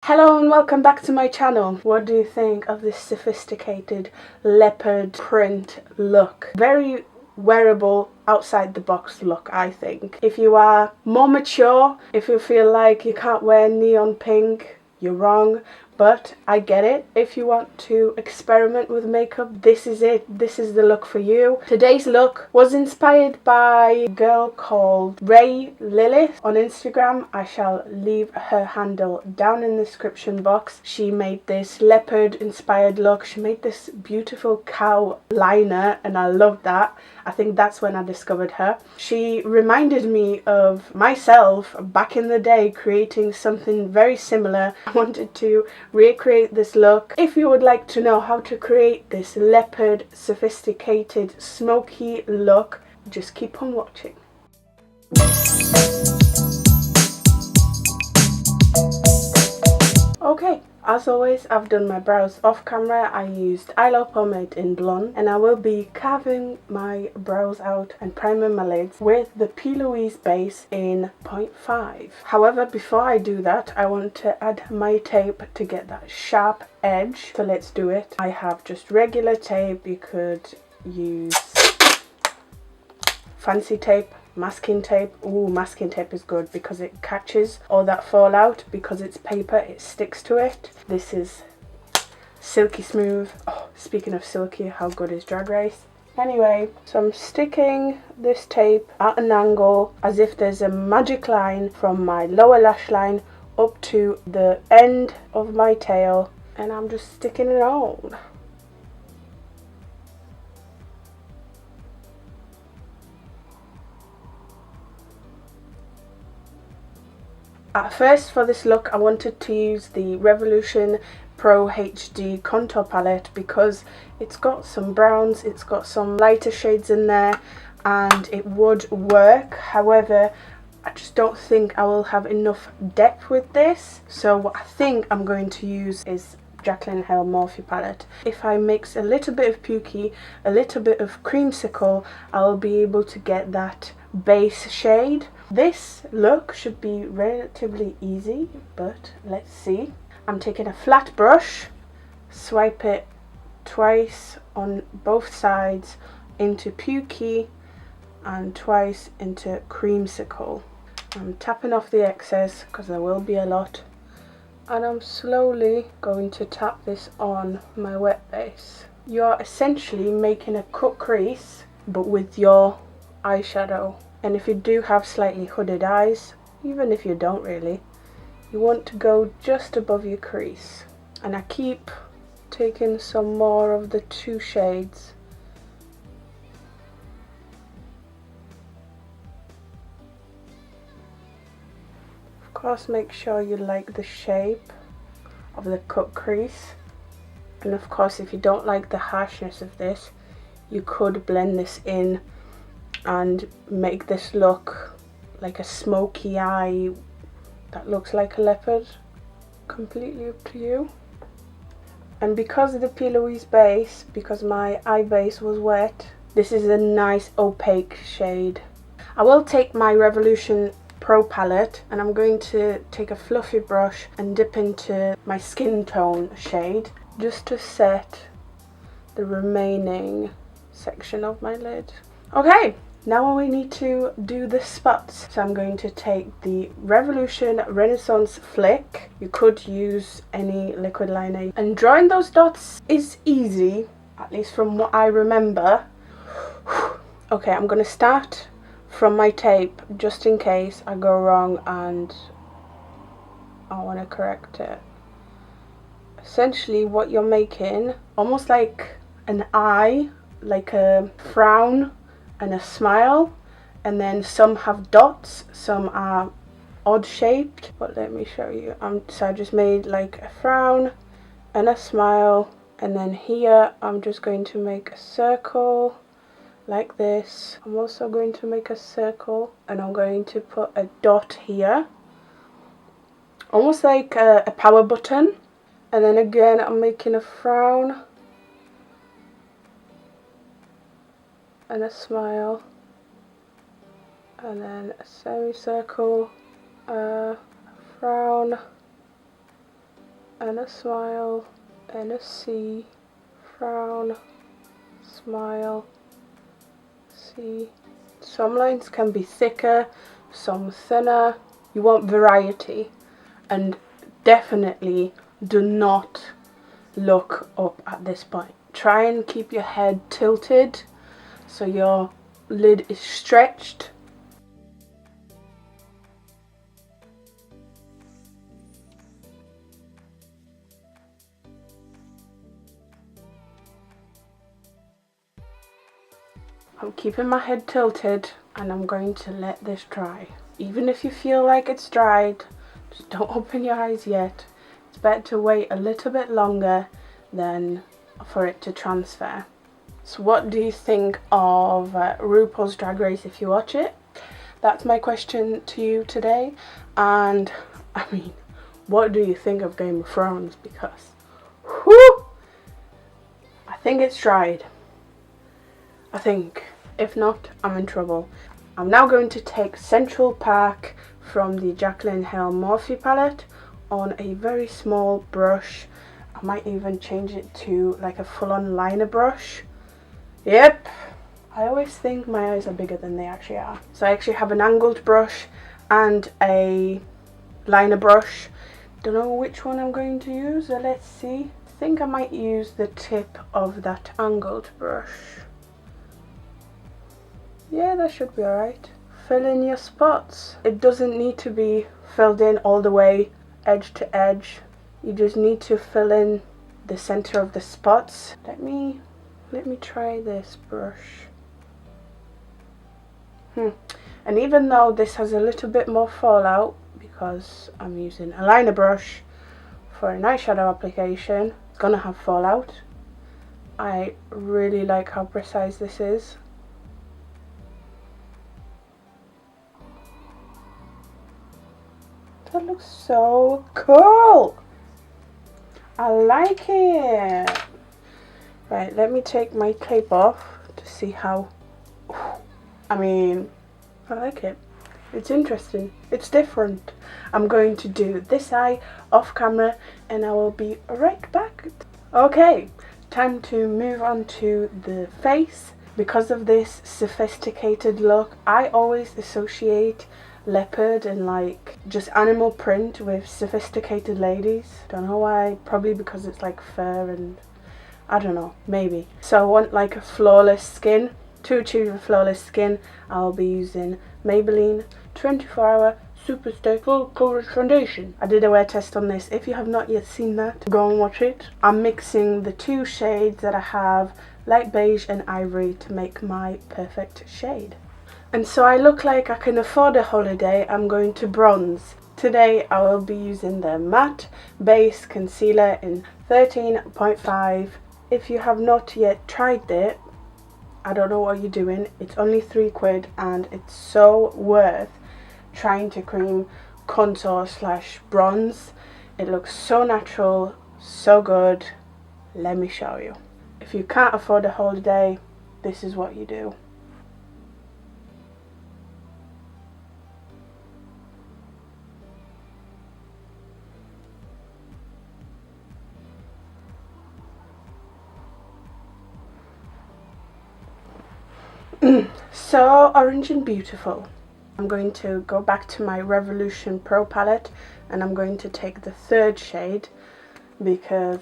Hello and welcome back to my channel. What do you think of this sophisticated leopard print look? Very wearable, outside the box look, I think. If you are more mature, if you feel like you can't wear neon pink, you're wrong. But I get it. If you want to experiment with makeup, this is it. This is the look for you. Today's look was inspired by a girl called Ray Lilith on Instagram. I shall leave her handle down in the description box. She made this leopard inspired look. She made this beautiful cow liner and I love that. I think that's when I discovered her. She reminded me of myself back in the day creating something very similar. I wanted to recreate this look. If you would like to know how to create this leopard sophisticated smoky look, just keep on watching. Okay, as always, I've done my brows off camera. I used eyeliner pomade in blonde and I will be carving my brows out and priming my lids with the P. Louise base in 0.5. However, before I do that, I want to add my tape to get that sharp edge. So let's do it. I have just regular tape. You could use fancy tape, masking tape. Ooh, masking tape is good because it catches all that fallout. Because it's paper, it sticks to it. This is silky smooth. Oh, speaking of silky, how good is Drag Race? Anyway, so I'm sticking this tape at an angle as if there's a magic line from my lower lash line up to the end of my tail, and I'm just sticking it on. At first, for this look, I wanted to use the Revolution Pro HD contour palette because it's got some browns, it's got some lighter shades in there, and it would work. However, I just don't think I will have enough depth with this. So what I think I'm going to use is Jaclyn Hill Morphe palette. If I mix a little bit of Pukey, a little bit of Creamsicle, I'll be able to get that base shade. This look should be relatively easy, but let's see. I'm taking a flat brush, swipe it twice on both sides into Pukey and twice into Creamsicle. I'm tapping off the excess because there will be a lot, and I'm slowly going to tap this on my wet base. You're essentially making a cut crease but with your eyeshadow. And if you do have slightly hooded eyes, even if you don't really, you want to go just above your crease. And I keep taking some more of the two shades. Of course, make sure you like the shape of the cut crease. And of course, if you don't like the harshness of this, you could blend this in and make this look like a smoky eye that looks like a leopard. Completely up to you. And because of the P. Louise base, because my eye base was wet, this is a nice opaque shade. I will take my Revolution Pro palette and I'm going to take a fluffy brush and dip into my skin tone shade just to set the remaining section of my lid. Okay, now we need to do the spots. So I'm going to take the Revolution Renaissance Flick. You could use any liquid liner. And drawing those dots is easy, at least from what I remember. Okay, I'm going to start from my tape just in case I go wrong and I want to correct it. Essentially what you're making, almost like an eye, like a frown and a smile, and then some have dots, some are odd shaped, but let me show you. So I just made like a frown and a smile, and then here I'm just going to make a circle like this. I'm also going to make a circle and I'm going to put a dot here, almost like a power button, and then again I'm making a frown and a smile, and then a semicircle, a frown and a smile, and a C, frown, smile, C. Some lines can be thicker, some thinner. You want variety, and definitely do not look up at this point. Try and keep your head tilted so your lid is stretched. I'm keeping my head tilted and I'm going to let this dry. Even if you feel like it's dried, just don't open your eyes yet. It's better to wait a little bit longer than for it to transfer. So what do you think of RuPaul's Drag Race if you watch it? That's my question to you today. And I mean, what do you think of Game of Thrones? Because, whew, I think it's dried. I think. If not, I'm in trouble. I'm now going to take Central Park from the Jaclyn Hill Morphe palette on a very small brush. I might even change it to like a full-on liner brush. Yep, I always think my eyes are bigger than they actually are. So I actually have an angled brush and a liner brush. Don't know which one I'm going to use, so let's see. I think I might use the tip of that angled brush. Yeah, that should be alright. Fill in your spots. It doesn't need to be filled in all the way edge to edge. You just need to fill in the center of the spots. Let me try this brush. And even though this has a little bit more fallout because I'm using a liner brush for an eyeshadow application, it's gonna have fallout. I really like how precise this is. That looks so cool. I like it. Right, let me take my tape off to see how. I mean, I like it. It's interesting. It's different. I'm going to do this eye off camera and I will be right back. Okay, time to move on to the face. Because of this sophisticated look, I always associate leopard and like just animal print with sophisticated ladies. Don't know why, probably because it's like fur and I don't know, maybe. So I want like a flawless skin. To achieve a flawless skin, I'll be using Maybelline 24-Hour Super Stay Full Coverage Foundation. I did a wear test on this. If you have not yet seen that, go and watch it. I'm mixing the two shades that I have, light beige and ivory, to make my perfect shade. And so I look like I can afford a holiday. I'm going to bronze. Today I will be using the matte base concealer in 13.5. If you have not yet tried it, I don't know what you're doing. It's only £3 and it's so worth trying to cream contour / bronze. It looks so natural, so good. Let me show you. If you can't afford a holiday, this is what you do. So orange and beautiful. I'm going to go back to my Revolution Pro palette and I'm going to take the third shade because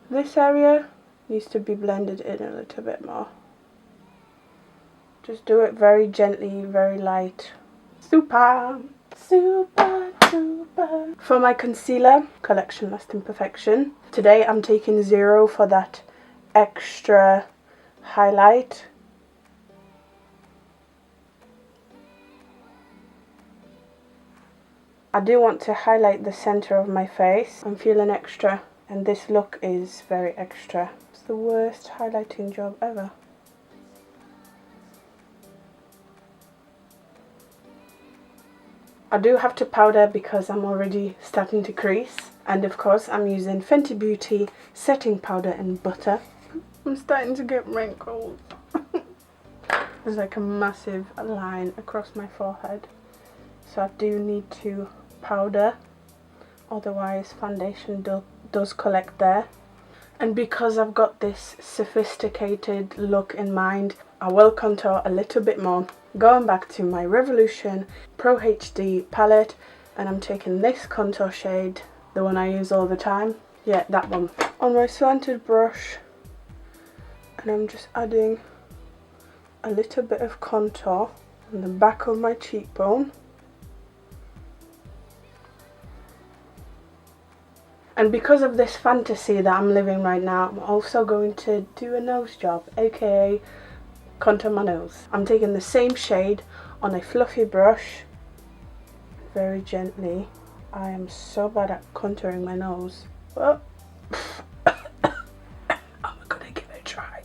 this area needs to be blended in a little bit more. Just do it very gently, very light. Super, super, super. For my concealer, Collection Lasting Perfection. Today I'm taking 0 for that extra highlight. I do want to highlight the center of my face. I'm feeling extra and this look is very extra. It's the worst highlighting job ever. I do have to powder because I'm already starting to crease. And of course I'm using Fenty Beauty setting powder in butter. I'm starting to get wrinkles. There's like a massive line across my forehead. So I do need to powder, otherwise foundation does collect there. And because I've got this sophisticated look in mind, I will contour a little bit more. Going back to my Revolution Pro HD palette, and I'm taking this contour shade, the one I use all the time. Yeah, that one. On my slanted brush, and I'm just adding a little bit of contour on the back of my cheekbone. And because of this fantasy that I'm living right now, I'm also going to do a nose job, aka contour my nose. I'm taking the same shade on a fluffy brush, very gently. I am so bad at contouring my nose. Well, I'm gonna give it a try.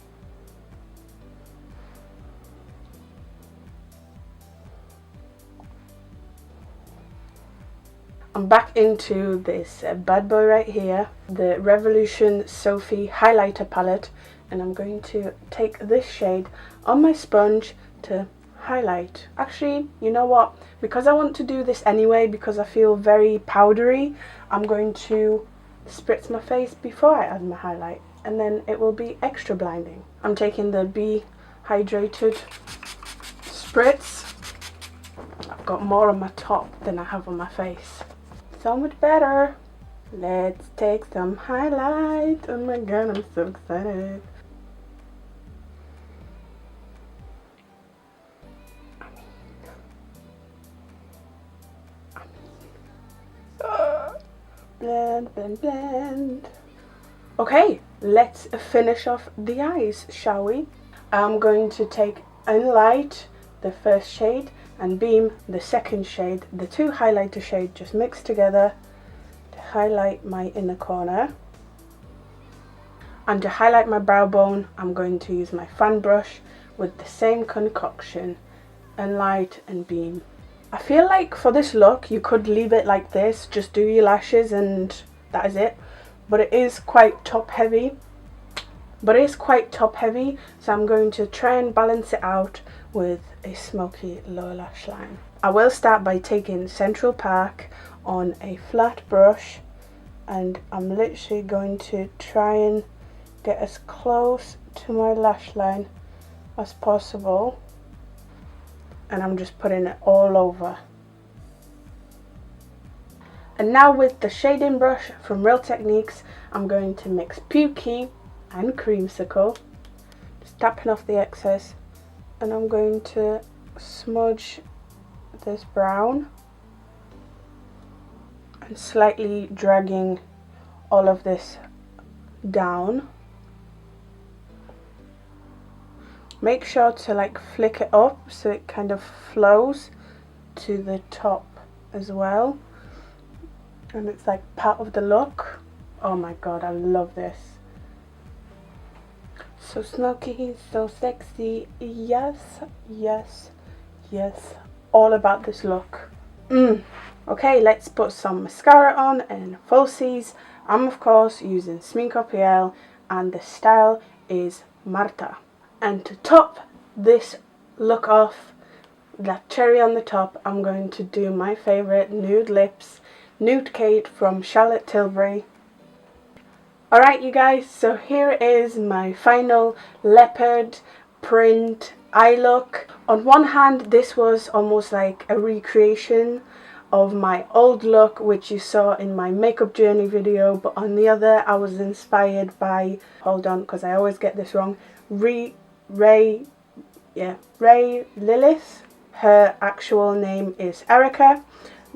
I'm back into this bad boy right here, the Revolution Sophie highlighter palette, and I'm going to take this shade on my sponge to highlight. Actually, you know what? Because I want to do this anyway, because I feel very powdery, I'm going to spritz my face before I add my highlight, and then it will be extra blinding. I'm taking the Be Hydrated spritz. I've got more on my top than I have on my face. So much better. Let's take some highlight. Oh my god, I'm so excited. Blend, blend, blend. Okay, let's finish off the eyes, shall we? I'm going to take Light, the first shade, and Beam, the second shade, the two highlighter shades just mixed together to highlight my inner corner. And to highlight my brow bone, I'm going to use my fan brush with the same concoction, Light and Beam. I feel like for this look you could leave it like this, just do your lashes and that is it. But it is quite top heavy. So I'm going to try and balance it out with a smoky lower lash line. I will start by taking Central Park on a flat brush, and I'm literally going to try and get as close to my lash line as possible, and I'm just putting it all over. And now with the shading brush from Real Techniques, I'm going to mix Pukey and Creamsicle, just tapping off the excess, and I'm going to smudge this brown and slightly dragging all of this down. Make sure to like flick it up so it kind of flows to the top as well, and it's like part of the look. Oh my god, I love this. So smoky, so sexy. Yes, yes, yes. All about this look. Okay, let's put some mascara on and falsies. I'm of course using Sminko PL, and the style is Marta. And to top this look off, that cherry on the top, I'm going to do my favourite nude lips, Nude Kate from Charlotte Tilbury. Alright you guys, so here is my final leopard print eye look. On one hand, this was almost like a recreation of my old look, which you saw in my makeup journey video, but on the other, I was inspired by, hold on because I always get this wrong, Ray Lilith. Her actual name is Erika.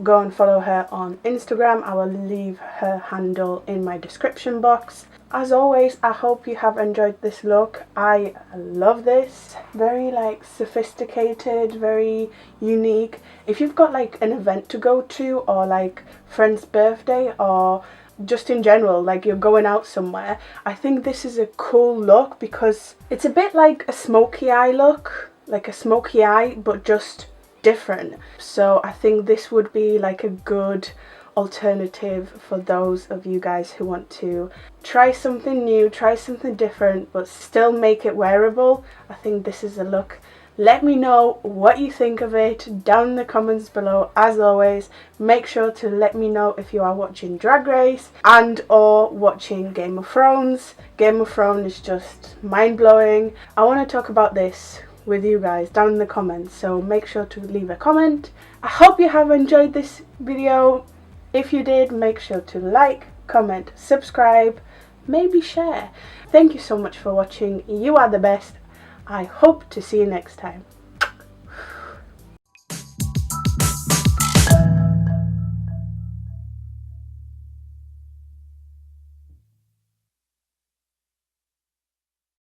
Go and follow her on Instagram. I will leave her handle in my description box. As always, I hope you have enjoyed this look. I love this. Very like sophisticated, very unique. If you've got like an event to go to, or like friend's birthday, or just in general, like you're going out somewhere, I think this is a cool look because it's a bit like a smoky eye look, like a smoky eye, but just different. So I think this would be like a good alternative for those of you guys who want to try something new, try something different, but still make it wearable. I think this is a look Let me know what you think of it down in the comments below. As always, make sure to let me know if you are watching Drag Race and or watching Game of Thrones. Game of Thrones is just mind-blowing. I want to talk about this with you guys down in the comments, so make sure to leave a comment. I hope you have enjoyed this video. If you did, make sure to like, comment, subscribe, maybe share. Thank you so much for watching. You are the best. I hope to see you next time.